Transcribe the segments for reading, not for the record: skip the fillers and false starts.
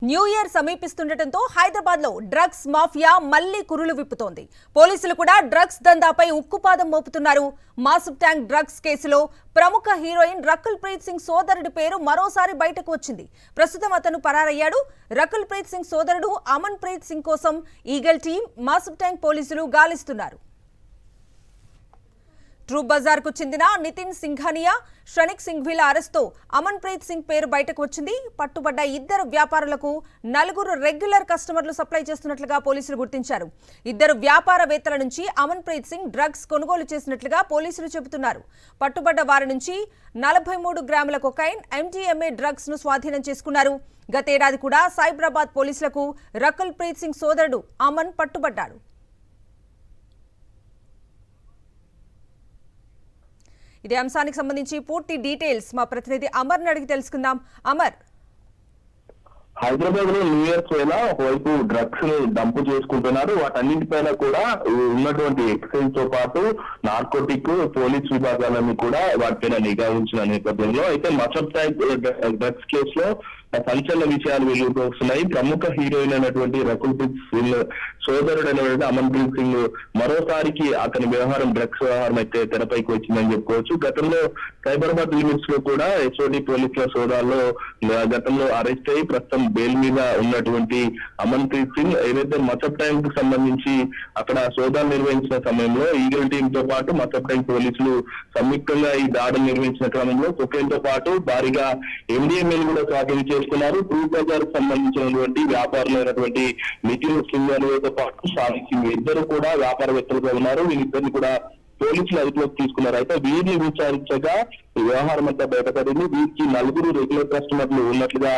New year సమీపిస్తుండటంతో Hyderabad లో drugs mafia మళ్లీ కురులు విప్పుతోంది. పోలీసులు కూడా డ్రగ్స్ దందాపై ఉక్కుపాదం మోపుతున్నారు. మాసుబ్ ట్యాంక్ డ్రగ్స్ కేసులో ప్రముఖ హీరోయిన్ రకుల్ ప్రీత్ సింగ్ సోదరుడి పేరు మరోసారి బయటకు వచ్చింది. ప్రస్తుతం అతను పరారయ్యాడు. రకుల్ ప్రీత్ సింగ్ సోదరుడు అమన్ ప్రీత్ సింగ్ కోసం ఈగల్ టీం, మాసుబ్ ట్యాంక్ పోలీసులు గాలిస్తున్నారు. ట్రూప్ బజార్ కు చెందిన నితిన్ సింఘానియా, శ్రనిక్ సింఘ్వీల అరెస్ట్తో అమన్ ప్రీత్ సింగ్ పేరు బయటకు వచ్చింది. పట్టుబడ్డ ఇద్దరు వ్యాపారులకు 4 రెగ్యులర్ కస్టమర్లు సప్లై చేస్తున్నట్లుగా పోలీసులు గుర్తించారు. ఇద్దరు వ్యాపారవేత్తల నుంచి అమన్ ప్రీత్ సింగ్ డ్రగ్స్ కొనుగోలు చేసినట్లుగా పోలీసులు చెబుతున్నారు. పట్టుబడ్డ వారి నుంచి 43 గ్రాముల కొకైన్, MDMA డ్రగ్స్ ను స్వాధీనం చేసుకున్నారు. గతేడాది కూడా సైబరాబాద్ పోలీసులకు రకుల్ ప్రీత్ సింగ్ సోదరుడు అమన్ పట్టుబడ్డాడు. ఇదే అంశానికి సంబంధించి పూర్తి డీటెయిల్స్ మా ప్రతినిధి అమర్ని అడిగి తెలుసుకుందాం. అమర్, హైదరాబాద్ లో న్యూ ఇయర్స్ పైన ఒకవైపు డ్రగ్స్ ని డంపు చేసుకుంటున్నారు. వాటన్నింటిపైన కూడా ఉన్నటువంటి ఎక్సైజ్ తో పాటు నార్కోటిక్ పోలీస్ విభాగాలన్నీ కూడా వాటిపైన నిఘా ఉంచిన నేపథ్యంలో అయితే మసబ్ ట్యాంక్ డ్రగ్స్ కేసులో సంచలన విషయాలు వెలుగుతూ వస్తున్నాయి. ప్రముఖ హీరోయిన్ అయినటువంటి రకుల్ ప్రీత్ సింగ్ సోదరుడు అయినటువంటి అమన్ ప్రీత్ సింగ్ మరోసారికి అతని వ్యవహారం డ్రగ్స్ వ్యవహారం అయితే తెరపైకి వచ్చిందని చెప్పుకోవచ్చు. గతంలో సైబరాబాద్ లిమిట్స్ లో కూడా HOD పోలీసుల సోదాల్లో గతంలో అరెస్ట్ అయ్యి ప్రస్తుతం బెయిల్ మీద ఉన్నటువంటి అమన్ ప్రీత్ సింగ్ ఏదైతే మసబ్ ట్యాంక్ కు సంబంధించి అక్కడ సోదాలు నిర్వహించిన సమయంలో ఈగల్ టీమ్ తో పాటు మసబ్ ట్యాంక్ పోలీసులు సంయుక్తంగా ఈ దాడులు నిర్వహించిన క్రమంలో కొకైన్ తో పాటు భారీగా MDMA కూడా స్వాధీనం చేసుకున్నారు. ట్రూప్ బజార్ కు సంబంధించినటువంటి వ్యాపారులైనటువంటి నితిన్ సింఘానియాతో పాటు శ్రనిక్ సింగ్ ఇద్దరు కూడా వ్యాపారవేత్తలుగా ఉన్నారు. వీళ్ళిద్దరిని కూడా పోలీసులు అదుపులోకి తీసుకున్నారు. అయితే వీరిని విచారించగా వ్యవహారం అంతా బయటపడింది. వీరికి 4 రెగ్యులర్ కస్టమర్లు ఉన్నట్లుగా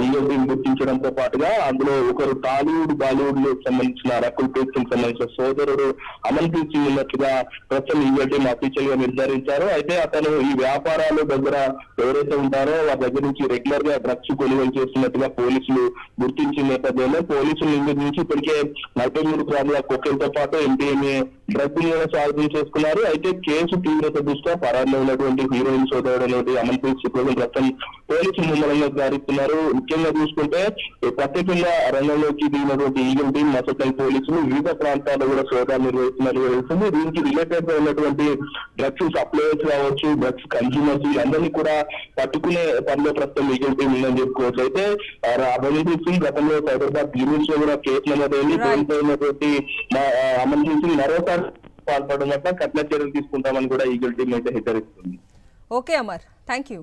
ఈగల్ టీం గుర్తించడంతో పాటుగా అందులో ఒకరు టాలీవుడ్, బాలీవుడ్ లో సంబంధించిన రకుల్ ప్రీత్ సింగ్ సంబంధించిన సోదరుడు అమన్ ప్రీత్ సింగ్ ఉన్నట్లుగా ప్రస్తుతం ఈగల్ టీం అఫీషియల్ గా నిర్ధారించారు. అయితే అతను ఈ వ్యాపారాల దగ్గర ఎవరైతే ఉంటారో వారి దగ్గర నుంచి రెగ్యులర్ గా డ్రగ్స్ కొనుగోలు చేస్తున్నట్టుగా పోలీసులు గుర్తించిన నేపథ్యంలో పోలీసులు నుంచి ఇప్పటికే 43 గ్రాముల కొకైన్ తో పాటు MDMA డ్రగ్ ని స్వాధీనం చేసుకున్నారు. అయితే కేసు తీవ్రత దృష్ట్యా పరారులో ఉన్నటువంటి హీరోయిన్ సోదరుడు అమన్ ప్రీత్ సింగ్ కోసం ప్రస్తుతం పోలీసులు ముమ్మరంగా గారిస్తున్నారు. ముఖ్యంగా చూసుకుంటే ప్రత్యేకంగా రంగంలోకి దిగినటువంటి ఈగల్ టీం, మసబ్ ట్యాంక్ పోలీసులు వివిధ ప్రాంతాల్లో కూడా సోదాలు నిర్వహిస్తున్నట్టు తెలుస్తుంది. దీనికి రిలేటెడ్ గా ఉన్నటువంటి డ్రగ్స్ సప్లయర్స్ కావచ్చు, డ్రగ్స్ కన్స్యూమర్స్ వీళ్ళందరినీ కూడా పట్టుకునే పనిలో ప్రస్తుతం ఈగల్ టీం ఉందని చెప్పుకోవచ్చు. అయితే అమన్ ప్రీత్ సింగ్ గతంలో సైబరాబాద్ లిమిట్స్ లో కూడా కేసు నమోదైంది. ఉన్నటువంటి అమన్ ప్రీత్ సింగ్ మరోసారి పాల్పడడం వల్ల కఠిన చర్యలు తీసుకుంటామని కూడా ఈగల్ టీం అయితే హెచ్చరిస్తుంది. Okay Amar, thank you.